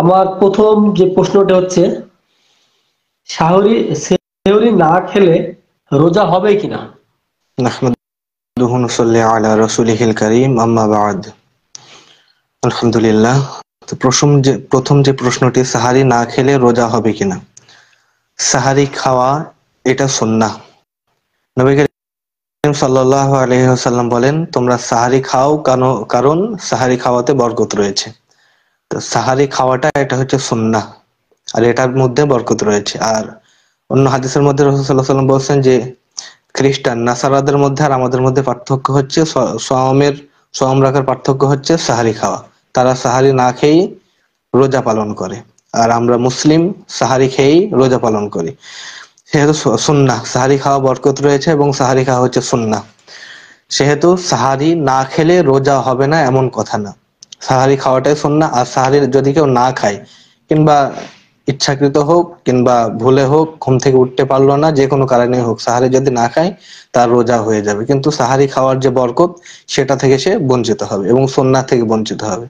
আমার প্রথম যে প্রশ্নটা হচ্ছে, সাহরি সেহরি না খেলে রোজা হবে কিনা? নাহমাদুহু ওয়া নুসাল্লি আলা রাসূলিহিল কারীম, আম্মা বা'দ। আলহামদুলিল্লাহ। তো প্রথম যে প্রশ্নটি, সাহারি না খেলে রোজা হবে কিনা। সাহারি খাওয়া এটা সুন্নাহ। নবী করিম সাল্লাল্লাহু আলাইহি ওয়াসাল্লাম বলেন, তোমরা সাহারি খাও কারণ সাহারি খাওয়াতে বরকত রয়েছে। তো সাহারি খাওয়াটা এটা হচ্ছে সুন্নাহ, আর এটার মধ্যে বরকত রয়েছে। আর অন্য হাদিসের মধ্যে রাসূল সাল্লাল্লাহু আলাইহি ওয়াসাল্লাম বলছেন যে খ্রিস্টান নাসারাদের মধ্যে আর আমাদের মধ্যে পার্থক্য হচ্ছে সওম রাখার পার্থক্য হচ্ছে সাহারি খাওয়া। তারা সাহারি না খেয়েই রোজা পালন করে, আর আমরা মুসলিম সাহারি খেয়েই রোজা পালন করি। সেহেতু সুন্নাহ, সাহারি খাওয়া বরকত রয়েছে এবং সাহারি খাওয়া হচ্ছে সুন্নাহ। সেহেতু সাহারি না খেলে রোজা হবে না এমন কথা না। সাহারি খাওয়াটাই সুন্নাহ। আর সাহারি যদি কেউ না খায়, কিংবা ইচ্ছাকৃত হোক কিংবা ভুলে হোক, ঘুম থেকে উঠতে পারলো না, যে কোনো কারণে হোক, সাহারি যদি না খায় তার রোজা হয়ে যাবে, কিন্তু সাহারি খাওয়ার যে বরকত সেটা থেকে সে বঞ্চিত হবে এবং সুন্নাহ থেকে বঞ্চিত হবে।